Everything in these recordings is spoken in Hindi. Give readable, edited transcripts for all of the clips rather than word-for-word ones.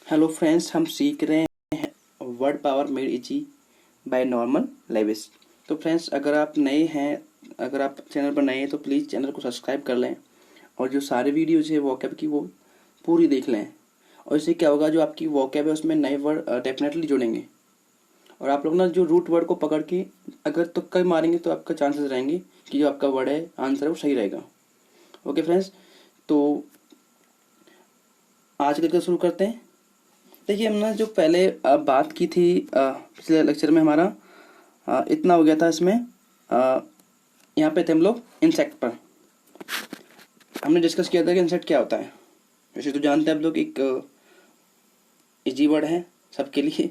हेलो फ्रेंड्स, हम सीख रहे हैं Word Power Made Easy by Norman Lewis. तो फ्रेंड्स, अगर आप चैनल पर नए हैं तो प्लीज़ चैनल को सब्सक्राइब कर लें और जो सारे वीडियोज़ है वोकैब की वो पूरी देख लें। और इससे क्या होगा, जो आपकी वोकैब है उसमें नए वर्ड डेफिनेटली जुड़ेंगे। और आप लोग ना जो रूट वर्ड को पकड़ के अगर तुक्का मारेंगे तो आपका चांसेस रहेंगे कि जो आपका वर्ड है आंसर है वो सही रहेगा। ओके फ्रेंड्स, तो आज का शुरू करते हैं। देखिए, हमने जो पहले बात की थी पिछले लेक्चर में हमारा इतना हो गया था। इसमें यहाँ पे थे हम लोग इंसेक्ट पर। हमने डिस्कस किया था कि इंसेक्ट क्या होता है। वैसे तो जानते हैं आप लोग, एक इजी वर्ड है सबके लिए,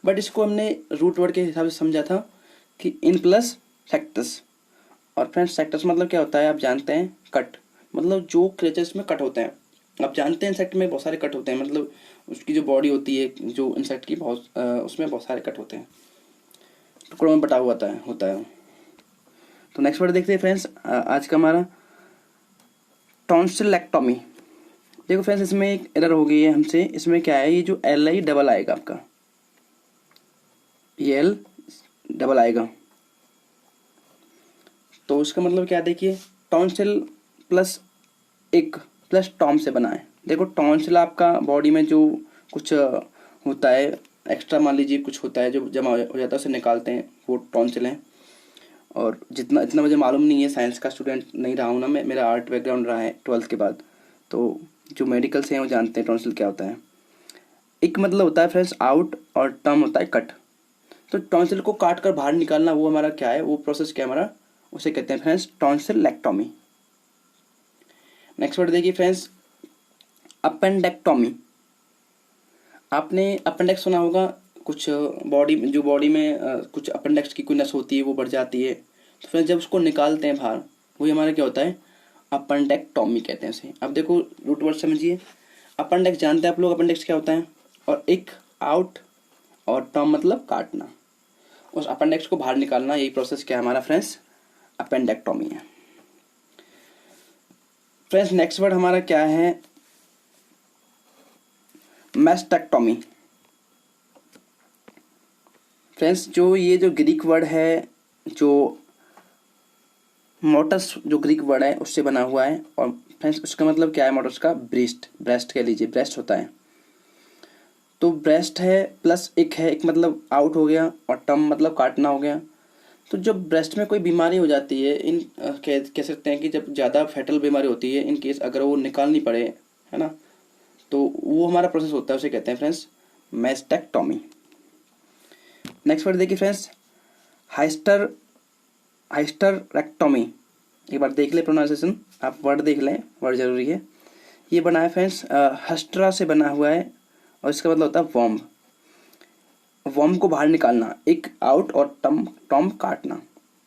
बट इसको हमने रूट वर्ड के हिसाब से समझा था कि इन प्लस सेक्टस। और फ्रेंड्स, सेक्टस मतलब क्या होता है आप जानते हैं, कट। मतलब जो क्रिएचर्स में कट होते हैं। आप जानते हैं इंसेक्ट में बहुत सारे कट होते हैं, मतलब उसकी जो बॉडी होती है जो इंसेक्ट की उसमें बहुत सारे कट होते हैं, टुकड़ों में बटा हुआ होता है। तो नेक्स्ट वर्ड देखते हैं फ्रेंड्स, आज का हमारा टॉन्सिलेक्टोमी। देखो फ्रेंड्स, इसमें एक एरर हो गई है हमसे। इसमें क्या है, ये जो एल आई डबल आएगा आपका, ये एल डबल आएगा, तो उसका मतलब क्या, देखिए टॉन्सिल प्लस एक प्लस टॉम से बना है। देखो, टॉन्सिल आपका बॉडी में जो कुछ होता है एक्स्ट्रा, मान लीजिए कुछ होता है जो जमा हो जाता है, उसे निकालते हैं, वो टॉन्सिल है। और जितना इतना मुझे मालूम नहीं है, साइंस का स्टूडेंट नहीं रहा हूँ ना मैं, मेरा आर्ट बैकग्राउंड रहा है 12th के बाद। तो जो मेडिकल से हैं वो जानते हैं टॉन्सिल क्या होता है। एक मतलब होता है फ्रेंड्स आउट, और टर्म होता है कट। तो टॉन्सिल को काट कर बाहर निकालना, वो हमारा क्या है, वो प्रोसेस क्या है हमारा, उसे कहते हैं फ्रेंड्स टॉन्सिलेक्टोमी। नेक्स्ट वर्ड देखिए फ्रेंड्स, अपेंडेक्टोमी। आपने अपेंडिक्स सुना होगा, कुछ बॉडी में कुछ अपेंडिक्स की कोई नस होती है, वो बढ़ जाती है। तो फिर जब उसको निकालते हैं बाहर, वही हमारा क्या होता है, अपेंडेक्टोमी कहते हैं उसे। अब देखो रूट वर्ड समझिए। अपेंडिक्स जानते हैं आप लोग, अपेंडिक्स क्या होता है। और एक आउट, और टर्म मतलब काटना, उस अपेंडिक्स को बाहर निकालना, यही प्रोसेस क्या है हमारा फ्रेंड्स, अपेंडेक्टोमी है। फ्रेंड्स, नेक्स्ट वर्ड हमारा क्या है, मैस्टेक्टोमी। फ्रेंड्स, जो ग्रीक वर्ड है, जो मोटस जो ग्रीक वर्ड है उससे बना हुआ है। और फ्रेंड्स, उसका मतलब क्या है, मोटस का ब्रेस्ट कह लीजिए, ब्रेस्ट होता है। तो ब्रेस्ट है प्लस एक है, एक मतलब आउट हो गया, और टर्म मतलब काटना हो गया। तो जब ब्रेस्ट में कोई बीमारी हो जाती है, कह सकते हैं कि जब ज़्यादा फैटल बीमारी होती है, इन केस अगर वो निकालनी पड़े, है ना, तो वो हमारा प्रोसेस होता है, उसे कहते हैं फ्रेंड्स मैस्टेक्टोमी। नेक्स्ट वर्ड देखिए फ्रेंड्स, हाइस्टर हाइस्टरेक्टोमी। एक बार देख ले प्रोनाउंसिएशन, आप वर्ड देख लें, वर्ड जरूरी है। ये बना है फ्रेंड्स हस्ट्रा से बना हुआ है, और इसका मतलब होता है वॉर्म। वॉर्म को बाहर निकालना, एक आउट और टर्म काटना,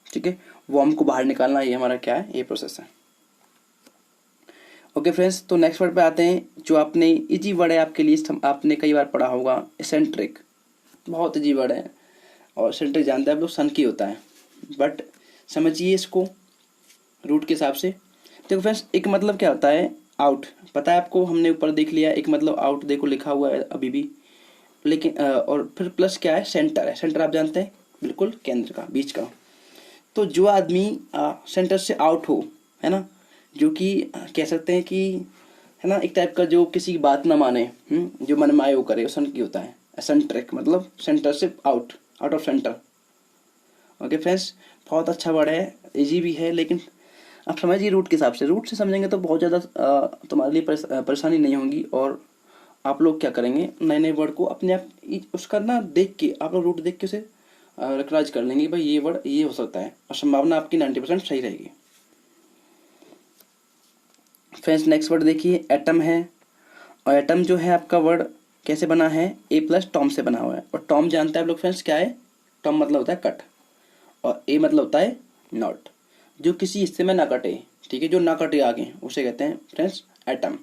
ठीक है। वॉर्म को बाहर निकालना, ये हमारा क्या है, ये प्रोसेस है। ओके फ्रेंड्स, तो नेक्स्ट वर्ड पे आते हैं, जो आपने इजी वर्ड है आपके लिए, आपने कई बार पढ़ा होगा, एसेंट्रिक। बहुत इजी वर्ड है, और एसेंट्रिक जानते हैं आप लोग, सन की होता है। बट समझिए इसको रूट के हिसाब से। देखो फ्रेंड्स, एक मतलब क्या होता है, आउट, पता है आपको, हमने ऊपर देख लिया। एक मतलब आउट देखो लिखा हुआ है अभी भी, लेकिन और फिर प्लस क्या है, सेंटर है। सेंटर आप जानते हैं, बिल्कुल केंद्र का, बीच का। तो जो आदमी सेंटर से आउट हो, है ना, जो कि कह सकते हैं कि, है ना, एक टाइप का जो किसी की बात ना माने, जो मन माए वो करे, वो सन की होता है। एसेंट्रिक मतलब सेंटर से out, out of centre. Okay friends, बहुत अच्छा वर्ड है, इजी भी है, लेकिन आप समझिए रूट के हिसाब से। रूट से समझेंगे तो बहुत ज़्यादा तुम्हारे लिए परेशानी नहीं होगी। और आप लोग क्या करेंगे, नए नए वर्ड को अपने आप उसका ना देख के, आप लोग रूट देख के उसे रिकग्नाइज कर लेंगे, भाई ये वर्ड ये हो सकता है, और संभावना आपकी 90% सही रहेगी। फ्रेंड्स, नेक्स्ट वर्ड देखिए, एटम है। और एटम जो है आपका वर्ड कैसे बना है, ए प्लस टॉम से बना हुआ है। और टॉम जानते हैं आप लोग फ्रेंड्स क्या है, टॉम मतलब होता है कट, और ए मतलब होता है नॉट, जो किसी हिस्से में ना कटे, ठीक है, जो ना कटे आगे, उसे कहते हैं friends atom.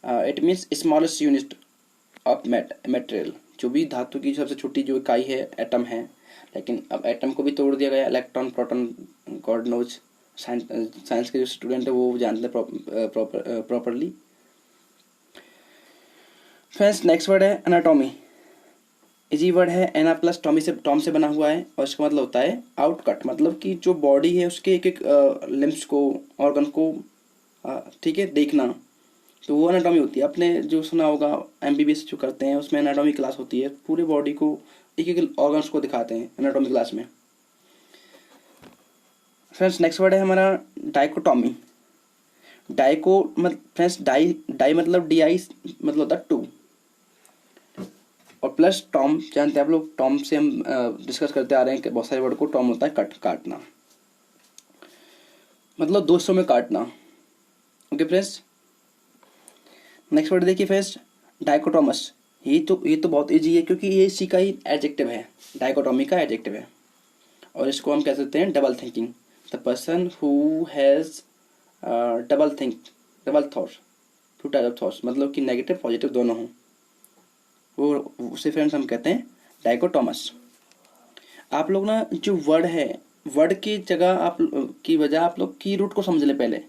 It means smallest unit of material. जो भी धातु की सबसे छोटी जो इकाई है, एटम है। लेकिन अब एटम को भी तोड़ दिया गया, electron proton, God knows. Science के जो स्टूडेंट है वो जानते हैं प्रॉपरली। फ्रेंड्स नेक्स्ट वर्ड है एनाटॉमी। इजी वर्ड है, एना प्लस टॉम से बना हुआ है और इसका मतलब होता है आउटकट, मतलब कि जो बॉडी है उसके एक एक लिम्स को, ऑर्गन को, ठीक है, देखना, तो वो एनाटॉमी होती है। आपने जो सुना होगा एमबीबीएस जो करते हैं उसमें एनाटॉमी क्लास होती है, पूरे बॉडी को एक एक ऑर्गन्स को दिखाते हैं एनाटॉमी क्लास में। फ्रेंड्स नेक्स्ट वर्ड है हमारा डाइकोटॉमी। डाइको मतलब फ्रेंड्स डाई मतलब डी आई मतलब होता है टू, और प्लस टॉम जानते हैं आप लोग, टॉम से हम डिस्कस करते आ रहे हैं कि बहुत सारे वर्ड को टॉम होता है काटना, मतलब दो हिस्सों में काटना। ओके फ्रेंड्स, नेक्स्ट वर्ड देखिए फ्रेंड्स डाइकोटोमस। ये तो बहुत इजी है क्योंकि ये इसी का ही एडजेक्टिव है, डाइकोटोमी का एडजेक्टिव है, और इसको हम कह सकते हैं double thinking. The person who has double thought, two type of thoughts, मतलब कि नेगेटिव पॉजिटिव दोनों हों, वो उसे फ्रेंड्स हम कहते हैं डाइकोटोमस। आप लोग ना जो वर्ड है, वर्ड की जगह आप की बजाय आप लोग की रूट को समझ लें पहले,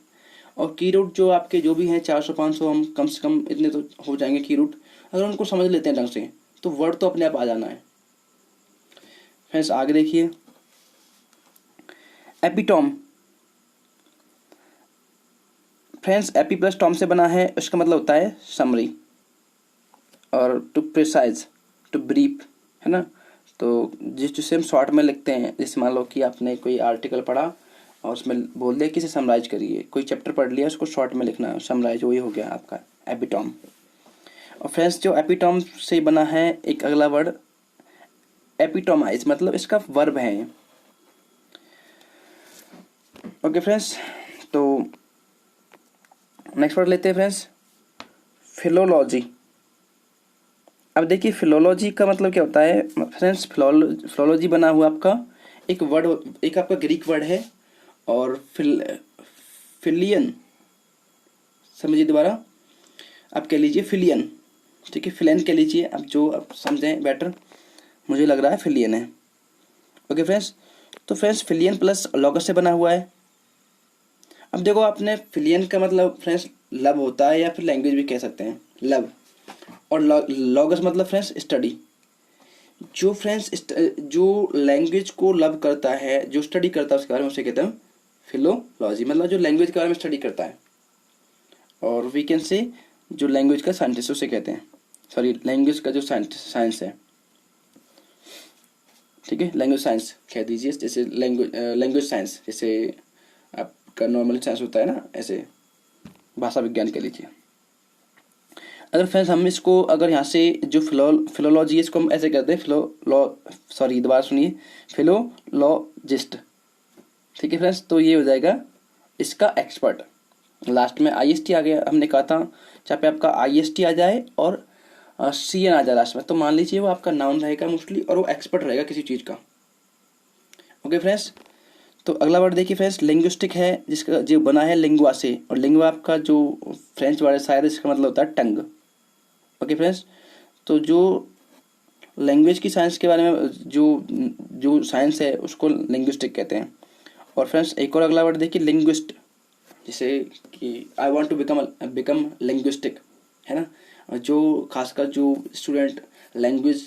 और की रूट जो आपके जो भी हैं 400-500, हम कम से कम इतने तो हो जाएंगे की रूट, अगर उनको समझ लेते हैं ढंग से तो वर्ड तो अपने आप आ जाना है। फ्रेंड्स आगे देखिए epitome. Friends AP plus Tom से बना है, इसका मतलब होता है समरी और टू प्रिसाइज, टू ब्रीफ, है ना। तो जिसे हम शॉर्ट में लिखते हैं, जैसे मान लो कि आपने कोई आर्टिकल पढ़ा और उसमें बोल दिया कि इसे समराइज करिए, कोई चैप्टर पढ़ लिया उसको शॉर्ट में लिखना, समराइज, वही हो गया आपका एपिटॉम। और फ्रेंड्स जो एपिटॉम से बना है एक अगला वर्ड एपिटोमाइज, मतलब इसका वर्ब है। ओके फ्रेंड्स, तो नेक्स्ट वर्ड लेते हैं फ्रेंड्स फिलोलॉजी। अब देखिए फिलोलॉजी का मतलब क्या होता है फ्रेंड्स, फिलोलॉजी बना हुआ आपका एक वर्ड, एक आपका ग्रीक वर्ड है, और फिलियन, समझिए दोबारा, आप कह लीजिए फिलियन, ठीक है, फिलियन कह लीजिए, अब जो आप समझें बेटर, मुझे लग रहा है फिलियन है। ओके फ्रेंड्स, तो फ्रेंड्स फिलियन प्लस लॉगस से बना हुआ है। अब देखो आपने फिलियन का मतलब फ्रेंड्स लव होता है, या फिर लैंग्वेज भी कह सकते हैं लव, और लॉगस मतलब फ्रेंड्स स्टडी। जो फ्रेंड्स जो लैंग्वेज को लव करता है, जो स्टडी करता है उसके बारे में, उसे कहते हैं फिलोलॉजी, मतलब जो लैंग्वेज के बारे में स्टडी करता है। और वी कैन से जो लैंग्वेज का साइंटिस्ट उसे कहते हैं, सॉरी लैंग्वेज का जो साइंस है, ठीक है, लैंग्वेज साइंस कह दीजिए, जैसे लैंग्वेज साइंस, जैसे आपका नॉर्मल साइंस होता है ना, ऐसे भाषा विज्ञान कह लीजिए। अगर फ्रेंड्स हम इसको, अगर यहाँ से जो फिलोलॉजी है इसको हम ऐसे कहते हैं दोबारा सुनिए, फिलोलॉजिस्ट, ठीक है फ्रेंड्स। तो ये हो जाएगा इसका एक्सपर्ट, लास्ट में IST आ गया, हमने कहा था चाहे पे आपका IST आ जाए और CN आ जाए लास्ट में, तो मान लीजिए वो आपका नाउन रहेगा मोस्टली, और वो एक्सपर्ट रहेगा किसी चीज़ का। ओके फ्रेंड्स, तो अगला वर्ड देखिए फ्रेंड्स लिंग्विस्टिक है, जिसका जो बना है लिंगुआ से, और लिंगुआ आपका जो फ्रेंच वर्ड है शायद, इसका मतलब होता है टंग। ओके फ्रेंड्स, तो जो लैंग्वेज की साइंस के बारे में जो साइंस है उसको लिंग्विस्टिक कहते हैं। और फ्रेंड्स एक और अगला वर्ड देखिए लिंग्विस्ट, जैसे कि I want to become linguistic, है ना। और जो खासकर जो स्टूडेंट लैंग्वेज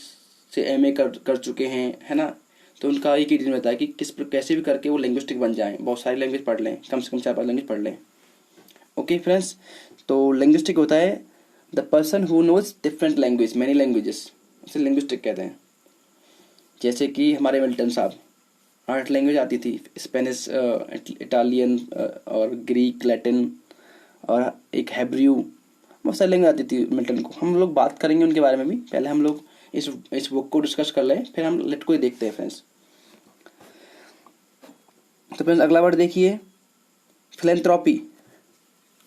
से MA कर चुके हैं, है ना, तो उनका एक ही रीजन रहता है कि कैसे भी करके वो लिंग्विस्टिक बन जाएं, बहुत सारी लैंग्वेज पढ़ लें, कम से कम 4-5 लैंग्वेज पढ़ लें। ओके फ्रेंड्स, तो लिंग्विस्टिक होता है the person who knows different language, many languages, उसे लिंग्विस्टिक कहते हैं। जैसे कि हमारे मिल्टन साहब 8 लैंग्वेज आती थी, स्पेनिश, इटालियन और ग्रीक, लैटिन, और एक हैब्रू, बहुत सारी लैंग्वेज आती थी मिल्टन को। हम लोग बात करेंगे उनके बारे में भी, पहले हम लोग इस बुक को डिस्कस कर लें, फिर हम लेट को ही देखते हैं फ्रेंड्स। तो फ्रेंड्स अगला वर्ड देखिए फिलेंथ्रोपी।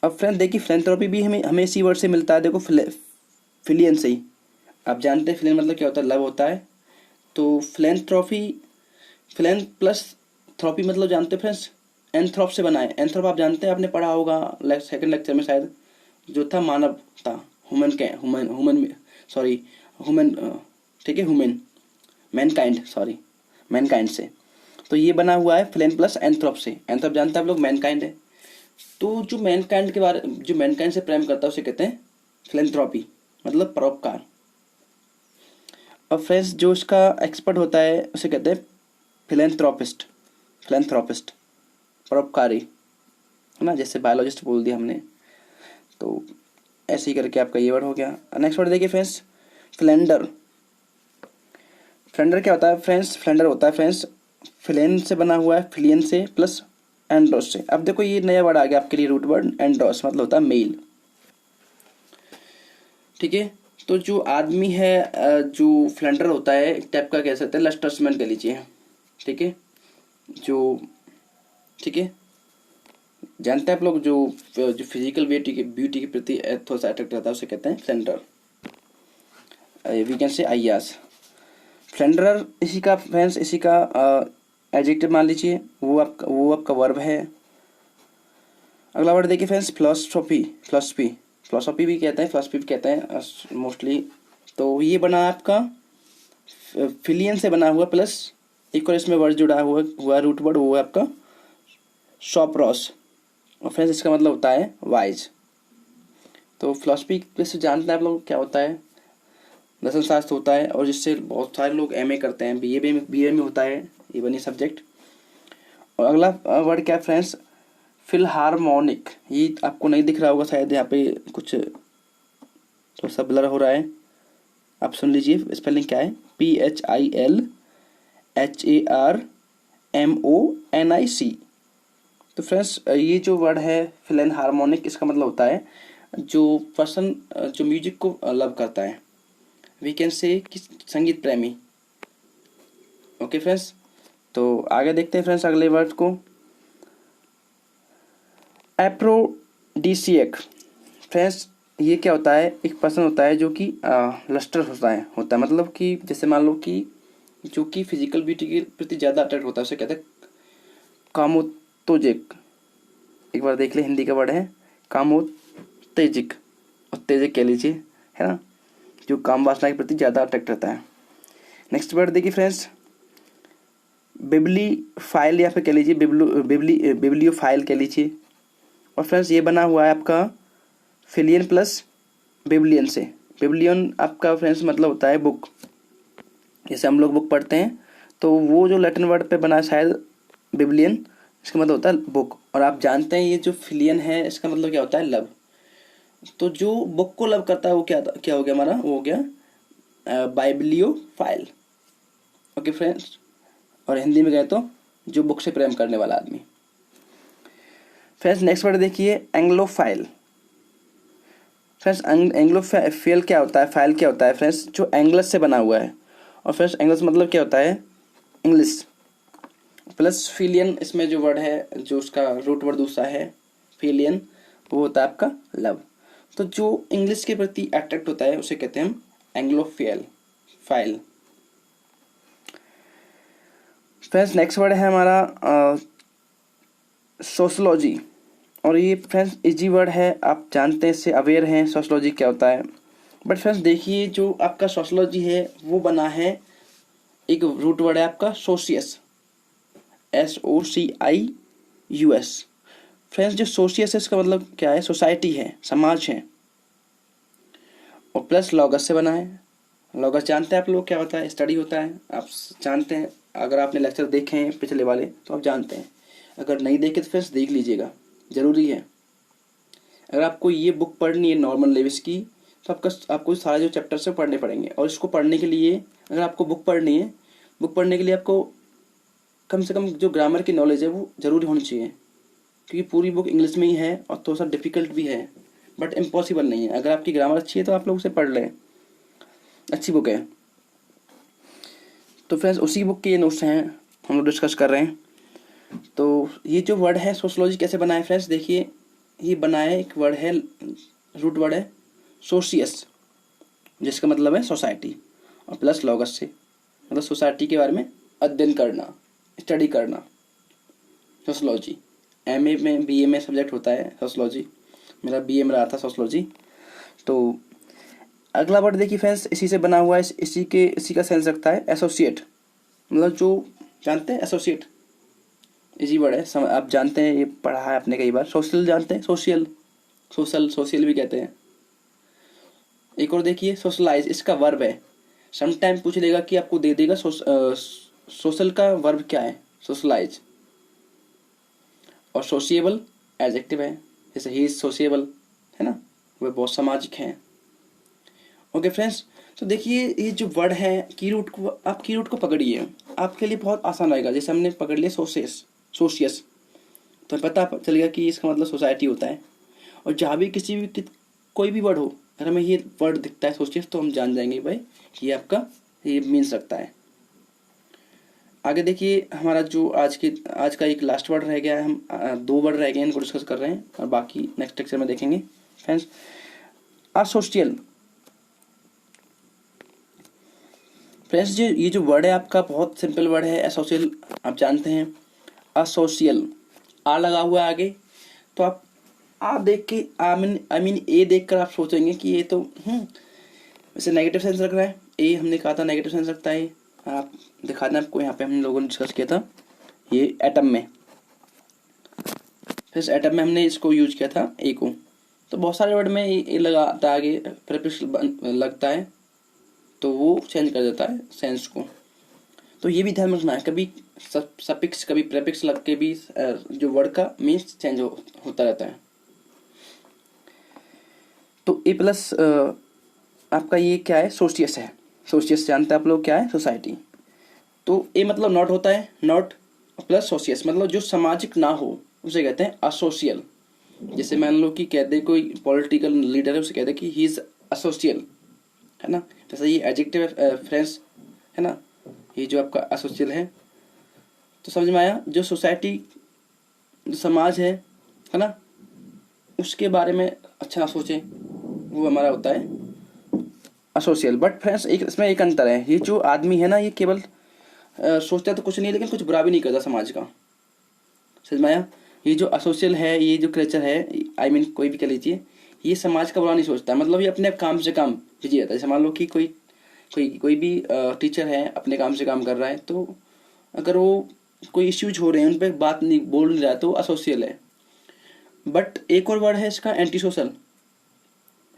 अब फ्रेंड देखिए फिलेंथ्रोपी भी हमें इसी वर्ड से मिलता है, देखो फिलियन से ही। आप जानते हैं फिलियन मतलब क्या होता है, लव होता है। तो फिलेन प्लस थ्रोपी मतलब जानते हैं फ्रेंड्स, एंथ्रोप से बना है। एंथ्रोप आप जानते हैं, आपने पढ़ा होगा सेकंड लेक्चर में शायद, जो था मानव था, ह्यूमन, मैनकाइंड से। तो ये बना हुआ है फिलेन प्लस एंथ्रोप से। एंथ्रोप जानते हैं आप लोग, मैनकाइंड है। तो जो मैनकाइंड से प्रेम करता है उसे कहते हैं फिलेंथ्रोपी, मतलब परोपकार। और फ्रेंड्स जो इसका एक्सपर्ट होता है उसे कहते हैं फिलेंथ्रोपिस्ट। फिलेंथ्रोपिस्ट परोपकारी, है ना, जैसे बायोलॉजिस्ट बोल दिया हमने। तो ऐसे ही करके आपका ये वर्ड हो गया। नेक्स्ट वर्ड देखिए फ्रेंड्स, फ्लेंडर। फ्लेंडर क्या होता है फ्रेंड्स? फ्लेंडर होता है फ्रेंड्स फिलेन से बना हुआ है, फिलियन से प्लस एंड्रोस से। अब देखो ये नया वर्ड आ गया आपके लिए, रूट वर्ड एंड्रोस, मतलब होता है मेल। ठीक है, तो जो आदमी है जो फ्लेंडर होता है एक टाइप का कह सकते हैं लस्टर्समैन कह लीजिए। ठीक है, जो ठीक है जानते हैं आप लोग, जो जो फिजिकल ब्यूटी के प्रति थोड़ा सा अट्रैक्ट रहता है उसे कहते हैं Flander. We can say Ayyas. Flander इसी का फ्रेंड्स, इसी का एडजेक्टिव मान लीजिए, वो आपका वर्ब है। अगला वर्ड देखिए फ्रेंड्स, फिलोसफी। फिलोसफी फिलोसफी भी कहते हैं, फिलोसफी भी कहते हैं मोस्टली। तो ये बना आपका फिलियन से बना हुआ प्लस एक और इसमें वर्ड जुड़ा हुआ रूट वर्ड, वो है आपका सॉप्रॉस। और फ्रेंड्स इसका मतलब होता है वाइज। तो फिलोसफी वैसे जानते हैं आप लोग क्या होता है? दर्शन शास्त्र होता है, और जिससे बहुत सारे लोग एमए करते हैं, बीए में होता है इवन ये सब्जेक्ट। और अगला वर्ड क्या है फ्रेंड्स? फिलहार्मोनिक। ये आपको नहीं दिख रहा होगा शायद, यहाँ पे कुछ थोड़ा सा ब्लर हो रहा है, आप सुन लीजिए स्पेलिंग क्या है। PHILHARMONIC। तो फ्रेंड्स ये जो वर्ड है फिलहार्मोनिक, इसका मतलब होता है जो पर्सन जो म्यूजिक को लव करता है, वी कैन से कि संगीत प्रेमी। ओके फ्रेंड्स, तो आगे देखते हैं फ्रेंड्स अगले वर्ड को, एप्रोडीसियक। फ्रेंड्स ये क्या होता है? एक पर्सन होता है जो कि लस्टर होता है मतलब कि जैसे मान लो कि जो कि फिजिकल ब्यूटी के प्रति ज़्यादा अट्रैक्ट होता है उसे कहते हैं कामोत्तेजक। एक बार देख ले, हिंदी का वर्ड है कामोत्तेजक, उत्तेजक कह लीजिए, है ना, जो काम वासना के प्रति ज़्यादा अट्रैक्ट रहता है। नेक्स्ट वर्ड देखिए फ्रेंड्स, बिब्लीफाइल या फिर कह लीजिए बिब्लियोफाइल कह लीजिए। और फ्रेंड्स ये बना हुआ है आपका फिलियन प्लस बिब्लियन से। बिब्लियन आपका फ्रेंड्स मतलब होता है बुक, जैसे हम लोग बुक पढ़ते हैं तो वो जो लैटिन वर्ड पे बना है शायद बिब्लियन, इसका मतलब होता है बुक। और आप जानते हैं ये जो फिलियन है इसका मतलब क्या होता है? लव। तो जो बुक को लव करता है वो क्या हो गया हमारा? वो हो गया बाइब्लियोफाइल। ओके फ्रेंड्स, और हिंदी में गए तो जो बुक से प्रेम करने वाला आदमी। फ्रेंड्स नेक्स्ट वर्ड देखिए, एंग्लोफाइल। फ्रेंड्स एंग्लोफाइल क्या होता है? फाइल क्या होता है फ्रेंड्स? जो एंग्लस से बना हुआ है। और फ्रेंड्स एंग्लस मतलब क्या होता है? इंग्लिश प्लस फिलियन, इसमें जो वर्ड है जो उसका रूट वर्ड दूसरा है फिलियन, वो होता है आपका लव। तो जो इंग्लिश के प्रति अट्रैक्ट होता है उसे कहते हैं हम एंग्लोफाइल फाइल। फ्रेंड्स नेक्स्ट वर्ड है हमारा सोशलॉजी। और ये फ्रेंड्स इजी वर्ड है, आप जानते हैं, इससे अवेयर हैं सोशलॉजी क्या होता है। बट फ्रेंड्स देखिए जो आपका सोशलॉजी है वो बना है, एक रूट वर्ड है आपका सोशियस, SOCIUS। फ्रेंड्स जो सोशियस है इसका मतलब क्या है? सोसाइटी है, समाज है। और प्लस लॉगस से बना है। लॉगस जानते हैं आप लोग क्या होता है? स्टडी होता है, आप जानते हैं, अगर आपने लेक्चर देखे हैं पिछले वाले तो आप जानते हैं, अगर नहीं देखे तो फ्रेंड्स देख लीजिएगा, ज़रूरी है। अगर आपको ये बुक पढ़नी है नॉर्मल लेवल्स की तो आपको सारे जो चैप्टर्स है पढ़ने पड़ेंगे। और इसको पढ़ने के लिए, अगर आपको बुक पढ़नी है, बुक पढ़ने के लिए आपको कम से कम जो ग्रामर की नॉलेज है वो ज़रूरी होनी चाहिए, क्योंकि पूरी बुक इंग्लिश में ही है और थोड़ा सा डिफ़िकल्ट भी है, बट इम्पॉसिबल नहीं है। अगर आपकी ग्रामर अच्छी है तो आप लोग उसे पढ़ लें, अच्छी बुक है। तो फ्रेंड्स उसी बुक के ये नोट्स हैं हम लोग डिस्कस कर रहे हैं। तो ये जो वर्ड है सोशलॉजी कैसे बना है फ्रेंड्स? देखिए ये बना है, एक वर्ड है, रूट वर्ड है सोशियस, जिसका मतलब है सोसाइटी, और प्लस लॉगस से मतलब सोसाइटी के बारे में अध्ययन करना, स्टडी करना। सोशलॉजी MA में BA में सब्जेक्ट होता है सोशलॉजी, मेरा BA में रहा था सोशलॉजी। तो अगला वर्ड देखिए फ्रेंड्स, इसी से बना हुआ है, इसी का सेंस रखता है एसोसिएट, मतलब जो जानते हैं एसोसिएट, इजी वर्ड है, आप जानते हैं, ये पढ़ा है आपने कई बार। सोशल जानते हैं? सोशल भी कहते हैं। एक और देखिए सोशलाइज, इसका वर्ब है। समटाइम पूछ लेगा कि आपको दे देगा सोशल का वर्ब क्या है, सोशलाइज। और सोशिएबल एडजेक्टिव है, जैसे ही इज सोशिएबल, है ना, वह बहुत सामाजिक हैं। ओके फ्रेंड्स, तो देखिए ये जो वर्ड है की रूट को, आप की रूट को पकड़िए, आपके लिए बहुत आसान रहेगा। जैसे हमने पकड़ लिया सोशियस, तो पता चल गया कि इसका मतलब सोसाइटी होता है। और जहाँ भी किसी भी कोई भी वर्ड हो, अगर हमें ये वर्ड दिखता है सोशियस, तो हम जान जाएंगे भाई कि ये आपका ये मीन्स रखता है। आगे देखिए हमारा जो आज का एक लास्ट वर्ड रह गया है, हम 2 वर्ड रह गए हैं, इनको डिस्कस कर रहे हैं और बाकी नेक्स्ट लेक्चर में देखेंगे। फ्रेंड्स, असोशियल। फ्रेंड्स, ये जो वर्ड है आपका बहुत सिंपल वर्ड है, असोशियल। आप जानते हैं असोशियल, आ लगा हुआ है आगे, तो आप देख के आई मीन ए देख कर आप सोचेंगे कि ये तो वैसे नेगेटिव सेंस रख रहा है। ए हमने कहा था नेगेटिव सेंस रखता है। आप दिखा दें आपको, यहाँ पे हम लोगों ने डिस्कस किया था ये एटम में, फिर एटम में हमने इसको यूज किया था ए को। तो बहुत सारे वर्ड में ए लगाता है आगे, प्रीफिक्स लगता है, तो वो चेंज कर देता है सेंस को। तो ये भी ध्यान रखना है, कभी सफिक्स कभी प्रीफिक्स लग के भी जो वर्ड का मीन्स चेंज होता रहता है। तो ए प्लस आपका ये क्या है, सोशियस है। सोशियस जानते हैं आप लोग क्या है, सोसाइटी। तो ए मतलब नॉट होता है, नॉट प्लस सोशियस मतलब जो सामाजिक ना हो उसे कहते हैं असोशियल। जैसे मान लो कि कहते कोई पॉलिटिकल लीडर है, उसे कहते हैं कि ही इज असोशियल, है ना। जैसे ये एडजेक्टिव फ्रेंड्स, है ना, ये जो आपका असोशियल है। तो समझ में आया, जो सोसाइटी जो समाज है ना, उसके बारे में अच्छा ना सोचे, वो हमारा होता है असोशियल। बट फ्रेंड्स इसमें एक अंतर है, ये जो आदमी है ना, ये केवल सोचता तो कुछ नहीं है, लेकिन कुछ बुरा भी नहीं करता समाज का। समझ में आया। ये जो असोशियल है, ये जो क्रिएचर है, आई मीन कोई भी कह लीजिए, ये समाज का बुरा नहीं सोचता, मतलब ये अपने काम से काम बिजी रहता है। जैसे मान लो कि कोई भी टीचर है, अपने काम से काम कर रहा है, तो अगर वो कोई इश्यूज हो रहे हैं उन पर बात नहीं बोल नहीं रहा, तो असोशियल है। बट एक और वर्ड है इसका, एंटी सोशल।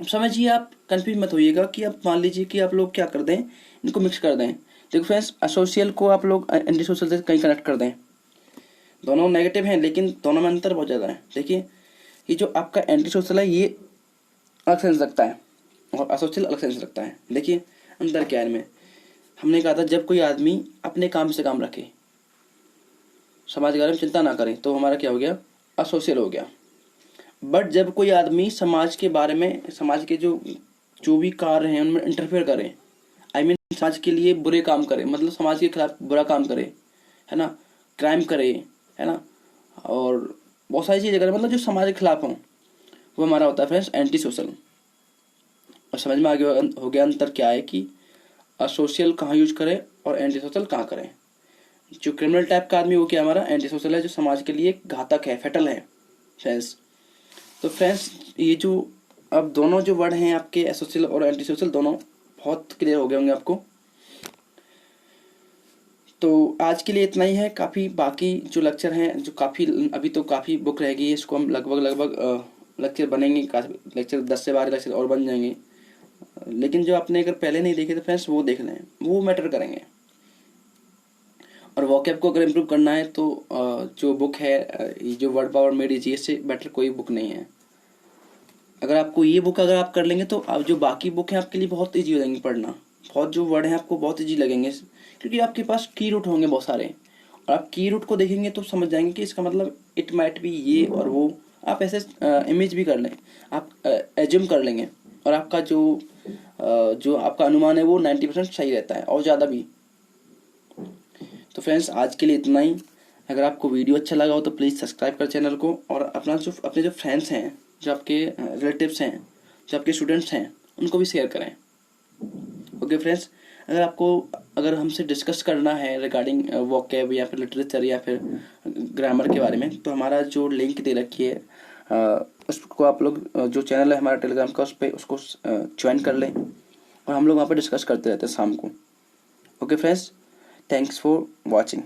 समझिए, आप कंफ्यूज मत होइएगा कि आप मान लीजिए कि आप लोग क्या कर दें, इनको मिक्स कर दें। देखो फ्रेंड्स, असोशियल को आप लोग एंटी सोशल से कहीं कनेक्ट कर दें, दोनों नेगेटिव हैं, लेकिन दोनों में अंतर बहुत ज़्यादा है। देखिए, ये जो आपका एंटी सोशल है, ये अलग सेंस रखता है और असोशियल अलग सेंस रखता है। देखिए अंतर क्या है इनमें। हमने कहा था जब कोई आदमी अपने काम से काम रखे, समाज के बारे में चिंता ना करे, तो हमारा क्या हो गया, असोशियल हो गया। बट जब कोई आदमी समाज के बारे में, समाज के जो भी कार्य हैं उनमें इंटरफेयर करे, आई मीन समाज के लिए बुरे काम करे, मतलब समाज के खिलाफ बुरा काम करे, है ना, क्राइम करे, है ना, और बहुत सारी चीज़ें करे, मतलब जो समाज के खिलाफ हों, वो हमारा होता है फ्रेंड्स एंटी सोशल। और समझ में आ गया हो गया अंतर क्या है कि असोशियल कहाँ यूज करें और एंटी सोशल कहाँ करें। जो क्रिमिनल टाइप का आदमी वो क्या हमारा एंटी सोशल है, जो समाज के लिए घातक है, फेटल है फ्रेंड्स। तो फ्रेंड्स, ये जो अब दोनों जो वर्ड हैं आपके एसोशियल और एंटी सोशल, दोनों बहुत क्लियर हो गए होंगे आपको। तो आज के लिए इतना ही है। काफ़ी बाकी जो लेक्चर हैं, जो काफ़ी अभी तो काफ़ी बुक रहेगी, इसको हम लगभग लेक्चर बनेंगे, लेक्चर 10 से 12 लेक्चर और बन जाएंगे। लेकिन जो आपने अगर पहले नहीं देखे तो फ्रेंड्स वो देख लें, वो मैटर करेंगे। और वोकैब को अगर इम्प्रूव करना है तो जो बुक है, ये जो वर्ड पावर मेड इजी, इससे बेटर कोई बुक नहीं है। अगर आपको ये बुक अगर आप कर लेंगे तो आप जो बाकी बुक है आपके लिए बहुत ईजी हो जाएंगी पढ़ना। बहुत जो वर्ड हैं आपको बहुत ईजी लगेंगे, क्योंकि आपके पास की रूट होंगे बहुत सारे, और आप की रूट को देखेंगे तो समझ जाएंगे कि इसका मतलब इट माइट भी ये और वो। आप ऐसे इमेज भी कर लें, आप एज्यूम कर लेंगे, और आपका जो आपका अनुमान है वो 90% सही रहता है और ज़्यादा भी। तो फ्रेंड्स, आज के लिए इतना ही। अगर आपको वीडियो अच्छा लगा हो तो प्लीज़ सब्सक्राइब कर चैनल को, और अपने जो फ्रेंड्स हैं, जो आपके रिलेटिव्स हैं, जो आपके स्टूडेंट्स हैं, उनको भी शेयर करें। ओके फ्रेंड्स, अगर हमसे डिस्कस करना है रिगार्डिंग वोकैब या फिर लिटरेचर या फिर ग्रामर के बारे में, तो हमारा जो लिंक दे रखी है उसको आप लोग, जो चैनल है हमारा टेलीग्राम का, उस पर उसको ज्वाइन कर लें, और हम लोग वहाँ पर डिस्कस करते रहते हैं शाम को। Okay friends, thanks for watching.